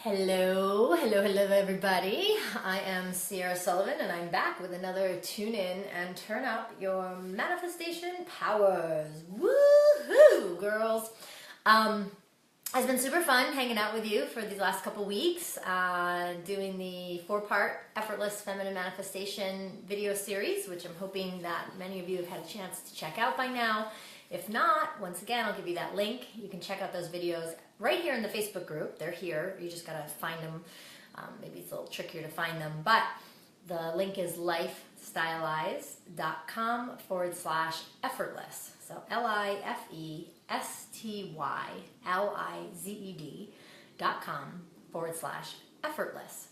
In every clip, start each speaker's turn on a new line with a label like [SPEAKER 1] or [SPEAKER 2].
[SPEAKER 1] Hello everybody. I am Sierra Sullivan and I'm back with another tune in and turn up your manifestation powers. Woohoo, girls. It's been super fun hanging out with you for these last couple weeks, doing the 4-part Effortless Feminine Manifestation video series, which I'm hoping that many of you have had a chance to check out by now. If not, once again, I'll give you that link. You can check out those videos right here in the Facebook group. They're here. You just gotta find them. Maybe it's a little trickier to find them, but the link is lifestylize.com/effortless. So lifestylized.com/effortless.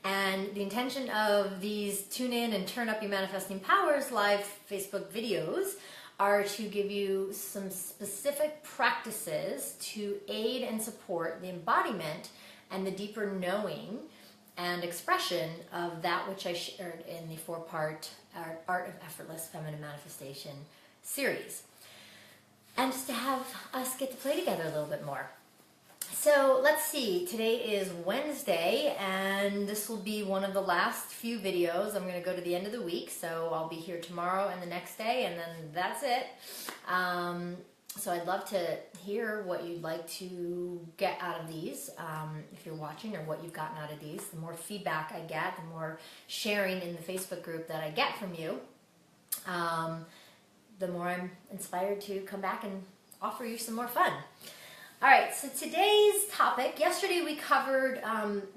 [SPEAKER 1] And the intention of these tune in and turn up your manifesting powers live Facebook videos are to give you some specific practices to aid and support the embodiment and the deeper knowing and expression of that which I shared in the 4-part Art of Effortless Feminine Manifestation series. And just to have us get to play together a little bit more. So let's see, today is Wednesday and this will be one of the last few videos. I'm going to go to the end of the week, so I'll be here tomorrow and the next day and then that's it. So I'd love to hear what you'd like to get out of these, if you're watching, or what you've gotten out of these. The more feedback I get, the more sharing in the Facebook group that I get from you, the more I'm inspired to come back and offer you some more fun. All right, so today's topic, yesterday we covered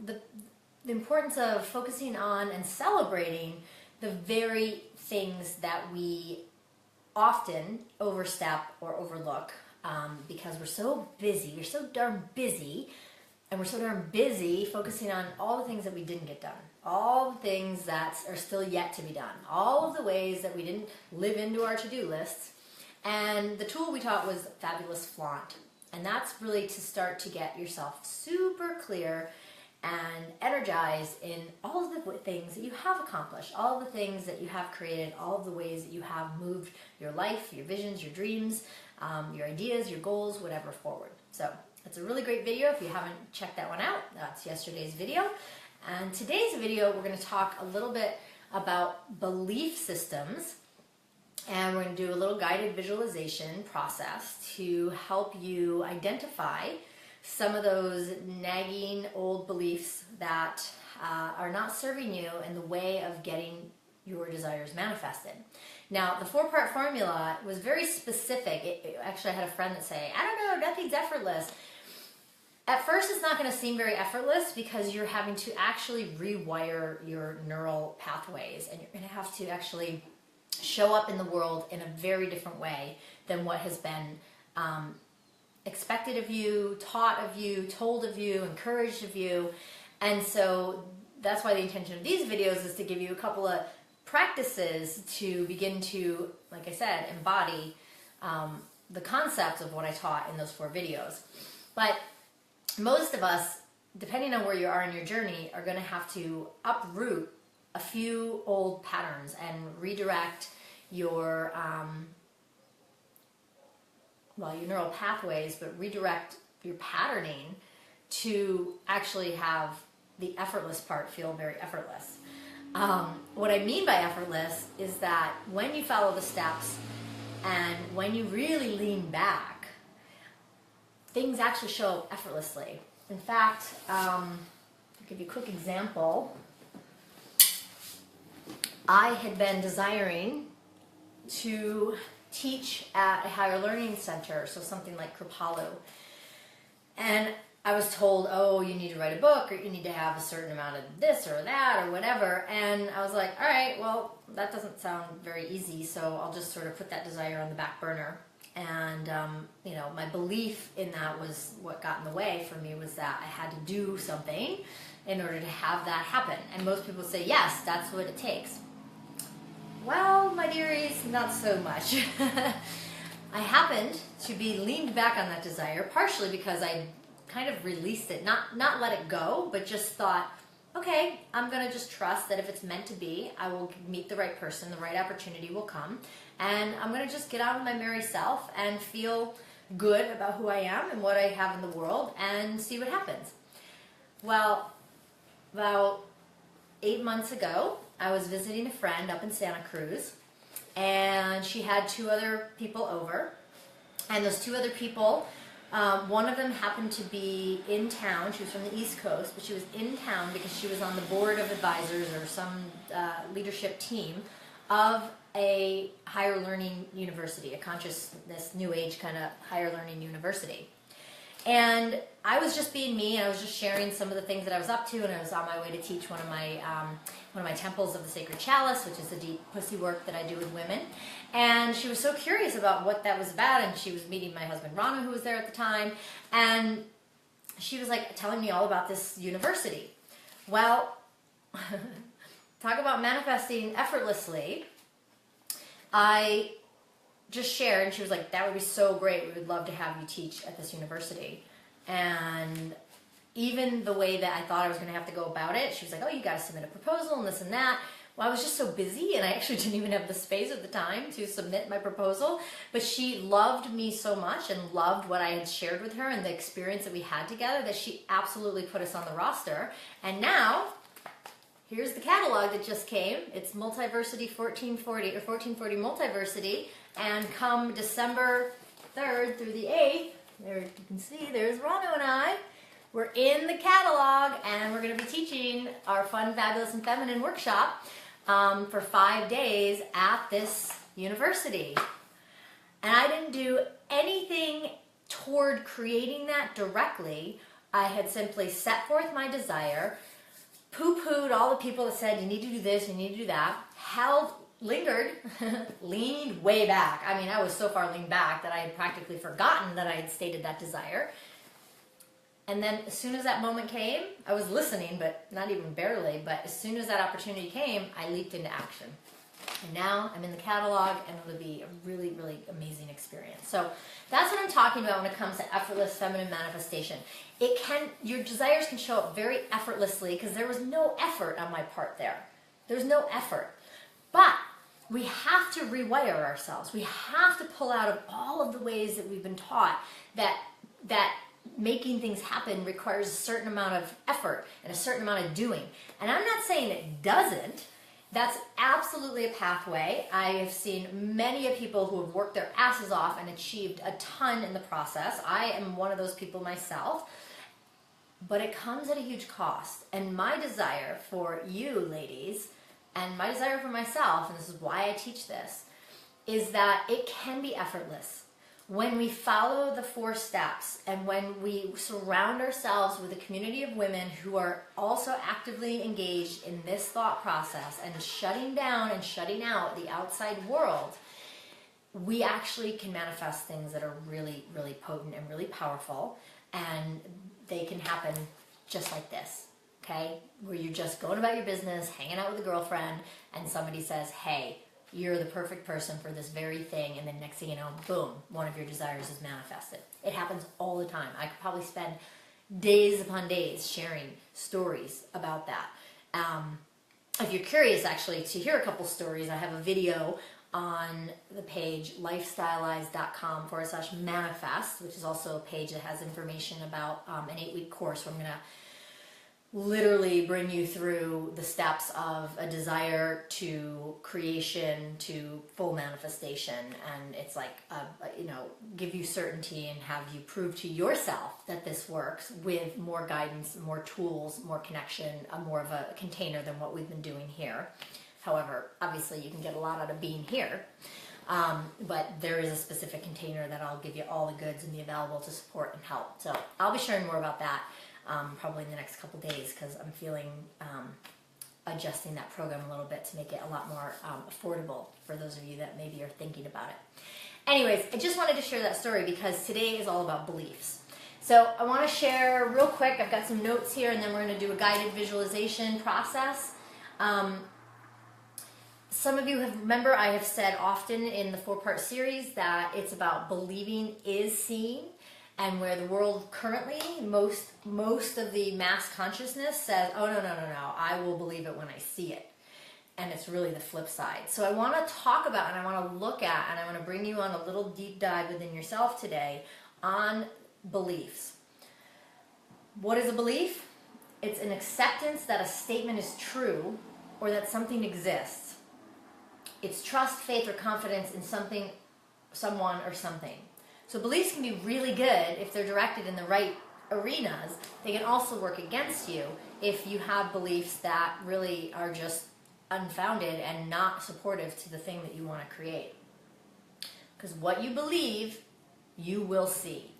[SPEAKER 1] the importance of focusing on and celebrating the very things that we often overstep or overlook because we're so busy, we're so darn busy, and we're so darn busy focusing on all the things that we didn't get done, all the things that are still yet to be done, all of the ways that we didn't live into our to-do lists. And the tool we taught was Fabulous Flaunt. And that's really to start to get yourself super clear and energized in all of the things that you have accomplished, all of the things that you have created, all of the ways that you have moved your life, your visions, your dreams, your ideas, your goals, whatever forward. So it's a really great video. If you haven't checked that one out, that's yesterday's video. And today's video, we're going to talk a little bit about belief systems. And we're going to do a little guided visualization process to help you identify some of those nagging old beliefs that are not serving you in the way of getting your desires manifested. Now, the 4-part formula was very specific. Actually, I had a friend that say, I don't know, nothing's effortless. At first, it's not going to seem very effortless because you're having to actually rewire your neural pathways, and you're going to have to actually show up in the world in a very different way than what has been expected of you, taught of you, told of you, encouraged of you. And so that's why the intention of these videos is to give you a couple of practices to begin to, like I said, embody the concepts of what I taught in those 4 videos. But most of us, depending on where you are in your journey, are going to have to uproot a few old patterns and redirect your your neural pathways, but redirect your patterning to actually have the effortless part feel very effortless. What I mean by effortless is that when you follow the steps and when you really lean back, things actually show up effortlessly. In fact, I'll give you a quick example. I had been desiring to teach at a higher learning center, so something like Kripalu. And I was told, oh, you need to write a book, or you need to have a certain amount of this or that or whatever. And I was like, all right, well, that doesn't sound very easy, so I'll just sort of put that desire on the back burner. And, my belief in that was what got in the way for me, was that I had to do something in order to have that happen. And most people say, yes, that's what it takes. Well, my dearies, not so much. I happened to be leaned back on that desire, partially because I kind of released it, not let it go, but just thought, okay, I'm going to just trust that if it's meant to be, I will meet the right person, the right opportunity will come, and I'm going to just get on with my merry self and feel good about who I am and what I have in the world and see what happens. Well, about 8 months ago, I was visiting a friend up in Santa Cruz, and she had 2 other people over. And those 2 other people, one of them happened to be in town. She was from the East Coast, but she was in town because she was on the board of advisors or some leadership team of a higher learning university, a consciousness, new age kind of higher learning university. And I was just being me, and I was just sharing some of the things that I was up to, and I was on my way to teach one of my temples of the Sacred Chalice, which is the deep pussy work that I do with women. And she was so curious about what that was about, and she was meeting my husband Rana, who was there at the time, and she was like telling me all about this university. Well, talk about manifesting effortlessly. I just shared, and she was like, that would be so great, we would love to have you teach at this university. And even the way that I thought I was going to have to go about it, she was like, oh, you got to submit a proposal and this and that. Well, I was just so busy, and I actually didn't even have the space at the time to submit my proposal, but she loved me so much and loved what I had shared with her and the experience that we had together that she absolutely put us on the roster. And now, here's the catalog that just came. It's Multiversity 1440, or 1440 Multiversity. And come December 3rd through the 8th, there you can see, there's Rano and I. We're in the catalog, and we're going to be teaching our Fun, Fabulous, and Feminine workshop for 5 days at this university. And I didn't do anything toward creating that directly. I had simply set forth my desire, poo-pooed all the people that said, you need to do this, you need to do that, lingered, leaned way back. I mean, I was so far leaned back that I had practically forgotten that I had stated that desire. And then as soon as that moment came, I was listening, but not even barely, but as soon as that opportunity came, I leaped into action. And now I'm in the catalog, and it'll be a really, really amazing experience. So that's what I'm talking about when it comes to effortless feminine manifestation. Your desires can show up very effortlessly because there was no effort on my part there. There's no effort. But we have to rewire ourselves. We have to pull out of all of the ways that we've been taught that making things happen requires a certain amount of effort and a certain amount of doing. And I'm not saying it doesn't. That's absolutely a pathway. I have seen many people who have worked their asses off and achieved a ton in the process. I am one of those people myself. But it comes at a huge cost. And my desire for you ladies, and my desire for myself, and this is why I teach this, is that it can be effortless. When we follow the 4 steps, and when we surround ourselves with a community of women who are also actively engaged in this thought process and shutting down and shutting out the outside world, we actually can manifest things that are really, really potent and really powerful, and they can happen just like this. Okay, where you're just going about your business, hanging out with a girlfriend, and somebody says, hey, you're the perfect person for this very thing, and then next thing you know, boom, one of your desires is manifested. It happens all the time. I could probably spend days upon days sharing stories about that. If you're curious, actually, to hear a couple stories, I have a video on the page lifestyleize.com/manifest, which is also a page that has information about an 8-week course where I'm going to literally bring you through the steps of a desire to creation to full manifestation. And it's like, give you certainty and have you prove to yourself that this works with more guidance, more tools, more connection, more of a container than what we've been doing here. However, obviously you can get a lot out of being here. But there is a specific container that I'll give you all the goods and be available to support and help. So I'll be sharing more about that probably in the next couple days, because I'm feeling adjusting that program a little bit to make it a lot more affordable for those of you that maybe are thinking about it. Anyways, I just wanted to share that story because today is all about beliefs. So I want to share real quick, I've got some notes here, and then we're going to do a guided visualization process. Some of you remember I have said often in the 4-part series that it's about believing is seeing. And where the world currently, most of the mass consciousness says, oh, no, I will believe it when I see it. And it's really the flip side. So I want to talk about, and I want to look at, and I want to bring you on a little deep dive within yourself today on beliefs. What is a belief? It's an acceptance that a statement is true or that something exists. It's trust, faith, or confidence in something, someone, or something. So beliefs can be really good if they're directed in the right arenas. They can also work against you if you have beliefs that really are just unfounded and not supportive to the thing that you want to create. Because what you believe, you will see.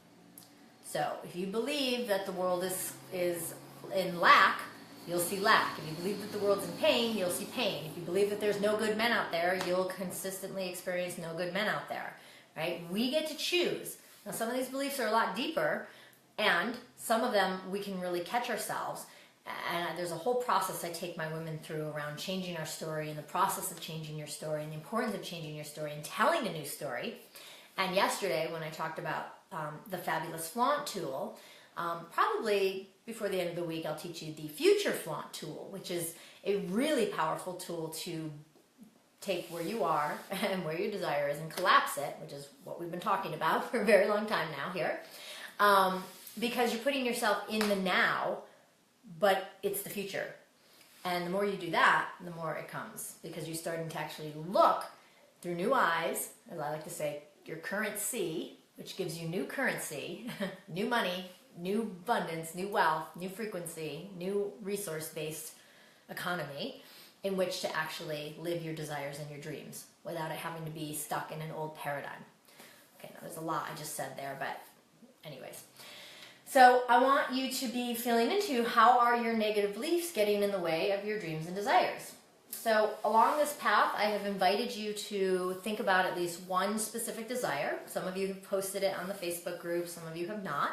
[SPEAKER 1] So if you believe that the world is in lack, you'll see lack. If you believe that the world's in pain, you'll see pain. If you believe that there's no good men out there, you'll consistently experience no good men out there. Right? We get to choose. Now, some of these beliefs are a lot deeper, and some of them we can really catch ourselves. And there's a whole process I take my women through around changing our story and the process of changing your story and the importance of changing your story and telling a new story. And yesterday, when I talked about the Fabulous Flaunt tool, probably before the end of the week, I'll teach you the Future Flaunt tool, which is a really powerful tool to take where you are and where your desire is and collapse it, which is what we've been talking about for a very long time now here, because you're putting yourself in the now, but it's the future. And the more you do that, the more it comes, because you're starting to actually look through new eyes, as I like to say, your currency, which gives you new currency, new money, new abundance, new wealth, new frequency, new resource-based economy, in which to actually live your desires and your dreams without it having to be stuck in an old paradigm. Okay, now there's a lot I just said there, but anyways. So I want you to be feeling into how are your negative beliefs getting in the way of your dreams and desires. So along this path, I have invited you to think about at least one specific desire. Some of you have posted it on the Facebook group, some of you have not.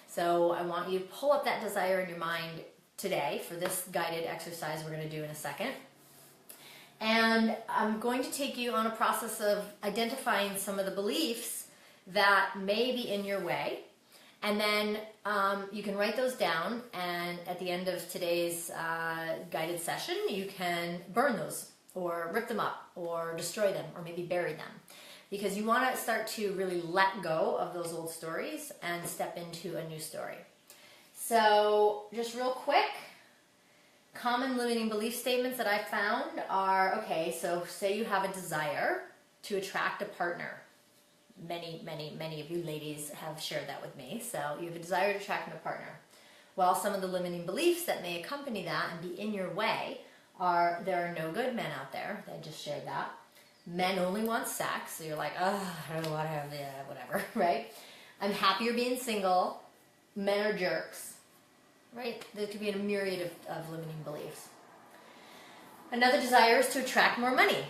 [SPEAKER 1] So I want you to pull up that desire in your mind today for this guided exercise we're going to do in a second. And I'm going to take you on a process of identifying some of the beliefs that may be in your way. And then you can write those down, and at the end of today's guided session, you can burn those, or rip them up, or destroy them, or maybe bury them. Because you want to start to really let go of those old stories and step into a new story. So just real quick, common limiting belief statements that I found are, okay, so say you have a desire to attract a partner. Many of you ladies have shared that with me. So you have a desire to attract a partner. Well, some of the limiting beliefs that may accompany that and be in your way are there are no good men out there. I just shared that. Men only want sex. So you're like, oh, I don't want to have whatever, right? I'm happier being single. Men are jerks, right? There could be a myriad of limiting beliefs. Another desire is to attract more money.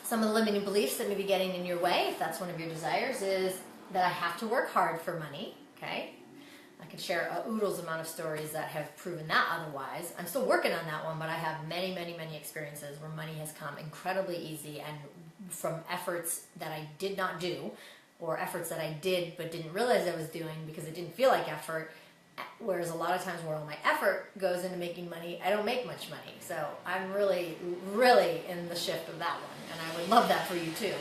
[SPEAKER 1] Some of the limiting beliefs that may be getting in your way, if that's one of your desires, is that I have to work hard for money, okay? I could share a oodles amount of stories that have proven that otherwise. I'm still working on that one, but I have many experiences where money has come incredibly easy, and from efforts that I did not do, or efforts that I did but didn't realize I was doing because it didn't feel like effort. Whereas a lot of times where all my effort goes into making money, I don't make much money. So I'm really in the shift of that one, and I would love that for you too.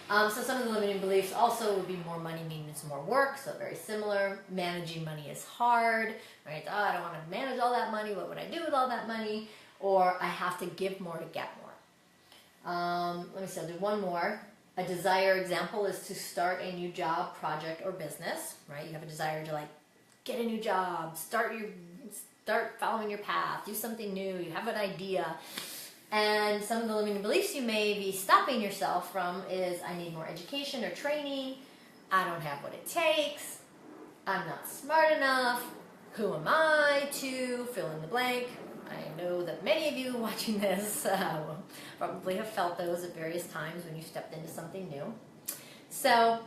[SPEAKER 1] So some of the limiting beliefs also would be more money means more work, so very similar. Managing money is hard, right? Oh, I don't want to manage all that money. What would I do with all that money? Or I have to give more to get more. Let me see, I'll do one more. A desire example is to start a new job, project, or business, right? You have a desire to get a new job, start following your path, do something new, you have an idea. And some of the limiting beliefs you may be stopping yourself from is I need more education or training, I don't have what it takes, I'm not smart enough, who am I to fill in the blank. I know that many of you watching this probably have felt those at various times when you stepped into something new. So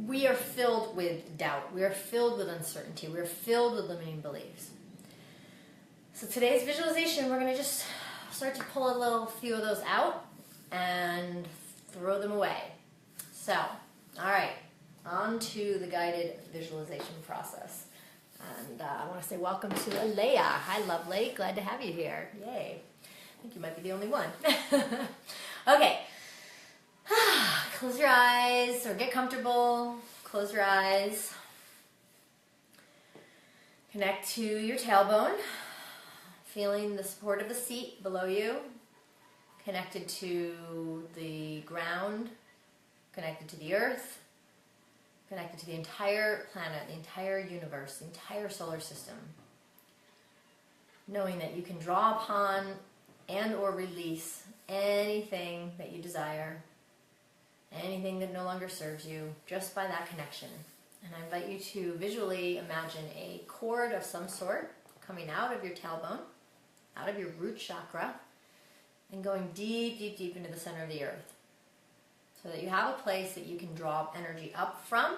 [SPEAKER 1] we are filled with doubt. We are filled with uncertainty. We are filled with limiting beliefs. So today's visualization, we're going to just start to pull a few of those out and throw them away. So, all right, on to the guided visualization process. And I want to say welcome to Alea. Hi, lovely. Glad to have you here. Yay. I think you might be the only one. Okay. Close your eyes or get comfortable. Close your eyes. Connect to your tailbone, feeling the support of the seat below you, connected to the ground, connected to the earth, connected to the entire planet, the entire universe, the entire solar system. Knowing that you can draw upon and or release anything that you desire, anything that no longer serves you, just by that connection. And I invite you to visually imagine a cord of some sort coming out of your tailbone, out of your root chakra, and going deep, deep, deep into the center of the earth. So that you have a place that you can draw energy up from,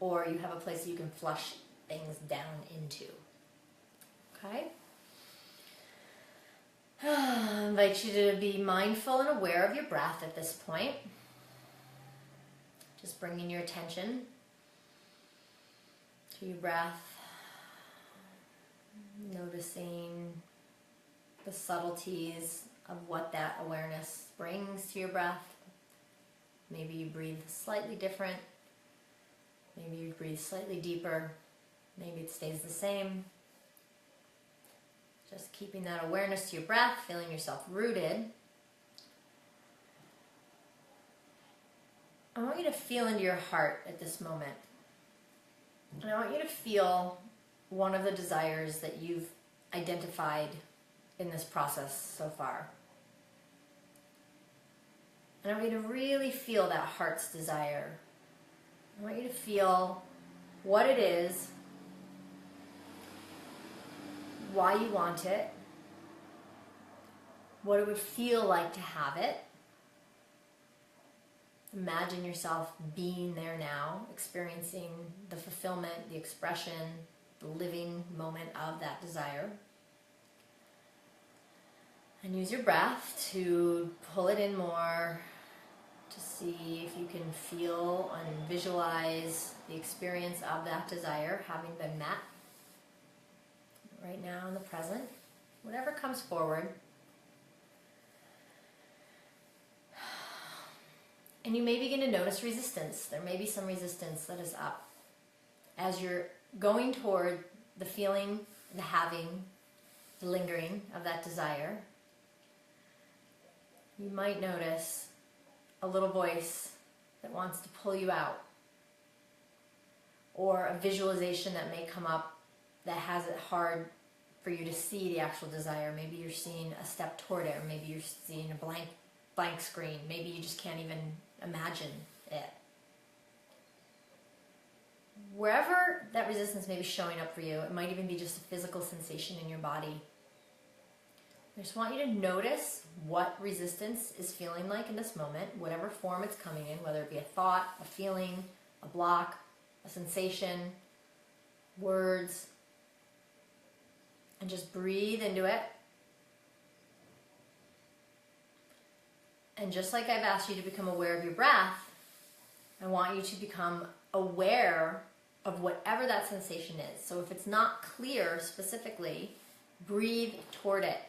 [SPEAKER 1] or you have a place that you can flush things down into. Okay? I invite you to be mindful and aware of your breath at this point. Just bringing your attention to your breath, noticing the subtleties of what that awareness brings to your breath. Maybe you breathe slightly different. Maybe you breathe slightly deeper. Maybe it stays the same. Just keeping that awareness to your breath, feeling yourself rooted. I want you to feel into your heart at this moment. And I want you to feel one of the desires that you've identified in this process so far. And I want you to really feel that heart's desire. I want you to feel what it is, why you want it, what it would feel like to have it. Imagine yourself being there now, experiencing the fulfillment, the expression, the living moment of that desire. And use your breath to pull it in more, to see if you can feel and visualize the experience of that desire having been met right now in the present. Whatever comes forward. And you may begin to notice resistance. There may be some resistance that is up. As you're going toward the feeling, the having, the lingering of that desire, you might notice a little voice that wants to pull you out. Or a visualization that may come up that has it hard for you to see the actual desire. Maybe you're seeing a step toward it, or maybe you're seeing a blank screen. Maybe you just can't even imagine it. Wherever that resistance may be showing up for you, it might even be just a physical sensation in your body. I just want you to notice what resistance is feeling like in this moment, whatever form it's coming in, whether it be a thought, a feeling, a block, a sensation, words, and just breathe into it. And just like I've asked you to become aware of your breath, I want you to become aware of whatever that sensation is. So if it's not clear specifically, breathe toward it.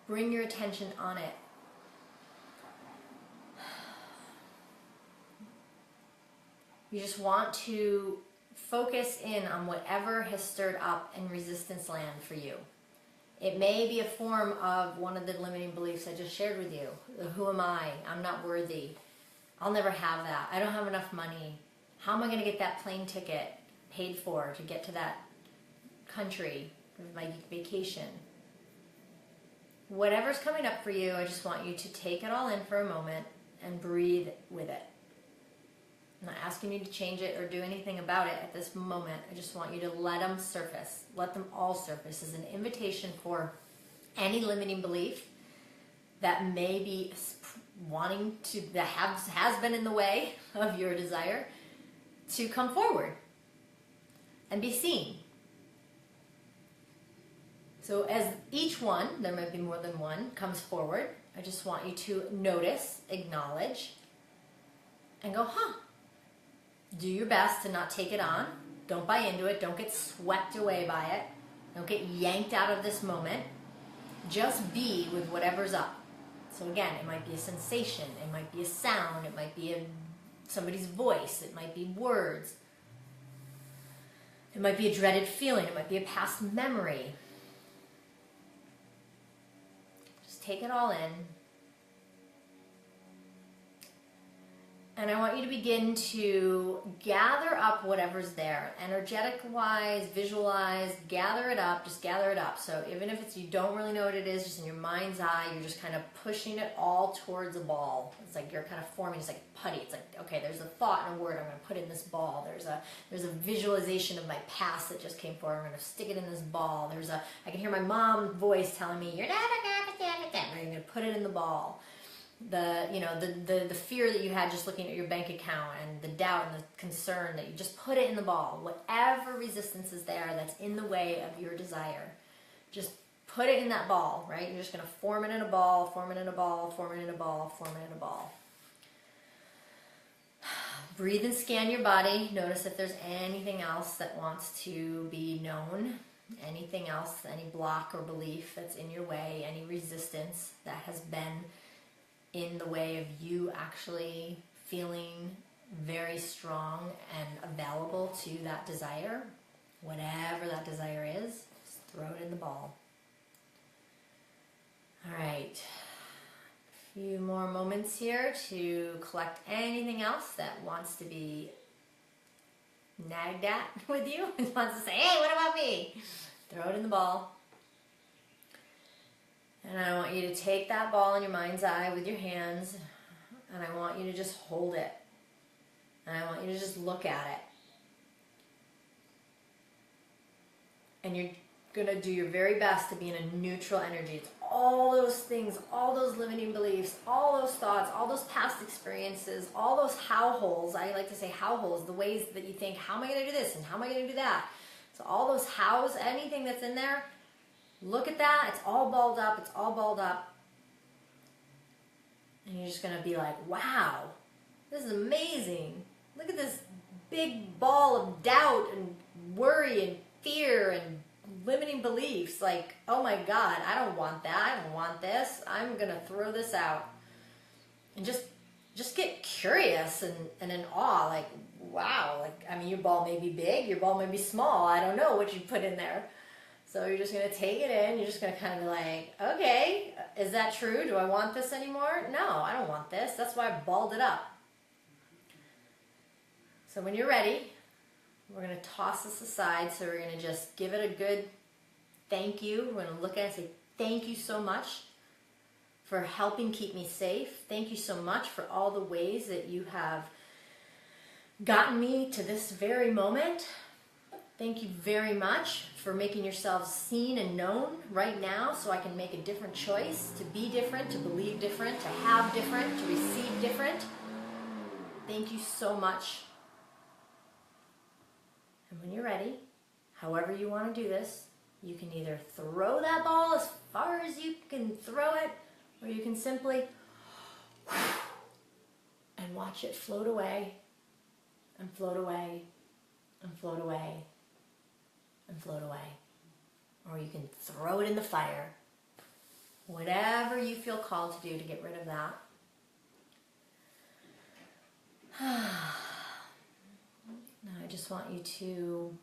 [SPEAKER 1] Bring your attention on it. You just want to focus in on whatever has stirred up in resistance land for you. It may be a form of one of the limiting beliefs I just shared with you. Who am I? I'm not worthy. I'll never have that. I don't have enough money. How am I going to get that plane ticket paid for to get to that country for my vacation? Whatever's coming up for you, I just want you to take it all in for a moment and breathe with it. I'm not asking you to change it or do anything about it at this moment. I just want you to let them surface. Let them all surface as an invitation for any limiting belief that may be wanting to, that has been in the way of your desire, to come forward and be seen. So as each one, there might be more than one, comes forward, I just want you to notice, acknowledge, and go, do your best to not take it on. Don't buy into it. Don't get swept away by it. Don't get yanked out of this moment. Just be with whatever's up. So again, it might be a sensation. It might be a sound. It might be somebody's voice. It might be words. It might be a dreaded feeling. It might be a past memory. Just take it all in. And I want you to begin to gather up whatever's there. Energetic-wise, visualize, gather it up, just gather it up. So even if it's you don't really know what it is, just in your mind's eye, you're just kind of pushing it all towards a ball. It's like you're kind of forming, it's like putty. It's like, okay, there's a thought and a word I'm going to put in this ball. There's a visualization of my past that just came forward. I'm going to stick it in this ball. I can hear my mom's voice telling me, you're not a I'm going to put it in the ball. The fear that you had just looking at your bank account, and the doubt and the concern, that you just put it in the ball. Whatever resistance is there that's in the way of your desire, just put it in that ball, right? You're just going to form it in a ball, form it in a ball, form it in a ball, form it in a ball. Breathe and scan your body. Notice if there's anything else that wants to be known, anything else, any block or belief that's in your way, any resistance that has been in the way of you actually feeling very strong and available to that desire. Whatever that desire is, just throw it in the ball. All right. A few more moments here to collect anything else that wants to be nagged at with you. It wants to say, hey, what about me? Throw it in the ball. And I want you to take that ball in your mind's eye with your hands, and I want you to just hold it. And I want you to just look at it. And you're going to do your very best to be in a neutral energy. It's all those things, all those limiting beliefs, all those thoughts, all those past experiences, all those how-holes. I like to say how-holes, the ways that you think, how am I going to do this and how am I going to do that? So all those hows, anything that's in there, look at that. It's all balled up. It's all balled up. And you're just going to be like, wow, this is amazing. Look at this big ball of doubt and worry and fear and limiting beliefs. Like, oh my God, I don't want that. I don't want this. I'm going to throw this out. And just get curious and in awe. Like, wow. Like, I mean, your ball may be big. Your ball may be small. I don't know what you put in there. So you're just going to take it in. You're just going to kind of be like, okay, is that true? Do I want this anymore? No, I don't want this. That's why I balled it up. So when you're ready, we're going to toss this aside. So we're going to just give it a good thank you. We're going to look at it and say, thank you so much for helping keep me safe. Thank you so much for all the ways that you have gotten me to this very moment. Thank you very much for making yourselves seen and known right now, so I can make a different choice, to be different, to believe different, to have different, to receive different. Thank you so much. And when you're ready, however you want to do this, you can either throw that ball as far as you can throw it, or you can simply and watch it float away and float away and float away and float away. Or you can throw it in the fire. Whatever you feel called to do to get rid of that. Now I just want you to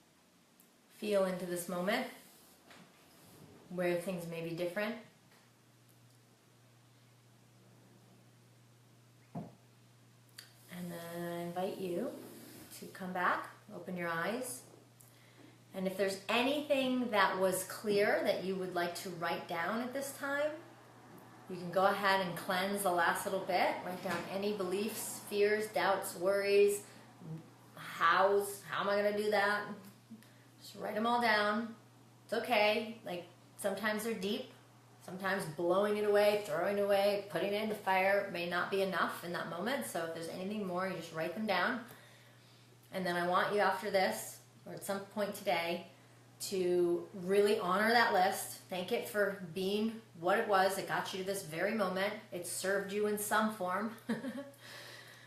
[SPEAKER 1] feel into this moment where things may be different. And then I invite you to come back, open your eyes. And if there's anything that was clear that you would like to write down at this time, you can go ahead and cleanse the last little bit. Write down any beliefs, fears, doubts, worries, hows. How am I going to do that? Just write them all down. It's okay. Like, sometimes they're deep. Sometimes blowing it away, throwing it away, putting it in the fire may not be enough in that moment. So if there's anything more, you just write them down. And then I want you after this, or at some point today, to really honor that list. Thank it for being what it was that got you to this very moment. It served you in some form.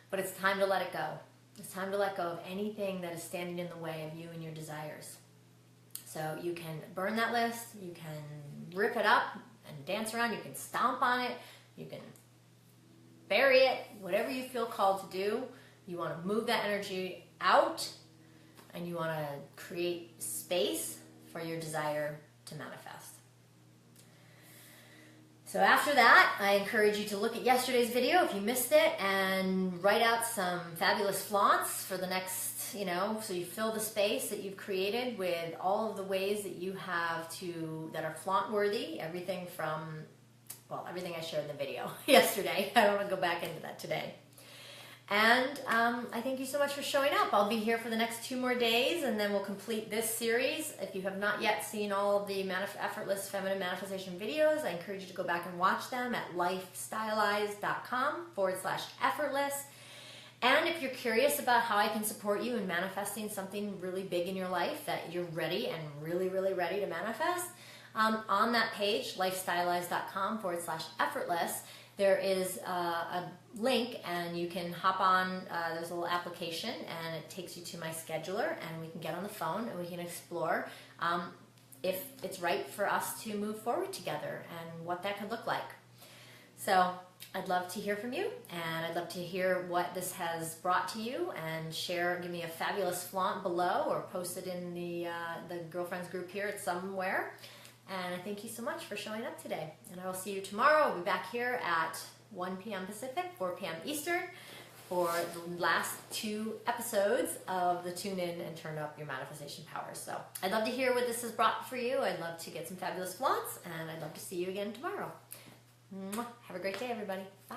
[SPEAKER 1] But it's time to let it go. It's time to let go of anything that is standing in the way of you and your desires. So you can burn that list. You can rip it up and dance around. You can stomp on it. You can bury it. Whatever you feel called to do. You want to move that energy out. And you want to create space for your desire to manifest. So after that, I encourage you to look at yesterday's video if you missed it and write out some fabulous flaunts for the next, so you fill the space that you've created with all of the ways that you have that are flaunt worthy. Everything I shared in the video yesterday. I don't want to go back into that today. And I thank you so much for showing up. I'll be here for the next 2 more days, and then we'll complete this series. If you have not yet seen all of the Effortless Feminine Manifestation videos, I encourage you to go back and watch them at lifestylize.com/effortless. And if you're curious about how I can support you in manifesting something really big in your life that you're ready and really, really ready to manifest, on that page, lifestylize.com/effortless, there is a link, and you can hop on. There's a little application, and it takes you to my scheduler, and we can get on the phone and we can explore if it's right for us to move forward together and what that could look like. So I'd love to hear from you, and I'd love to hear what this has brought to you, and give me a fabulous flaunt below, or post it in the girlfriends group here somewhere. And I thank you so much for showing up today. And I will see you tomorrow. I'll be back here at 1 p.m. Pacific, 4 p.m. Eastern for the last 2 episodes of the Tune In and Turn Up Your Manifestation Power. So I'd love to hear what this has brought for you. I'd love to get some fabulous flaunts, and I'd love to see you again tomorrow. Have a great day, everybody. Bye.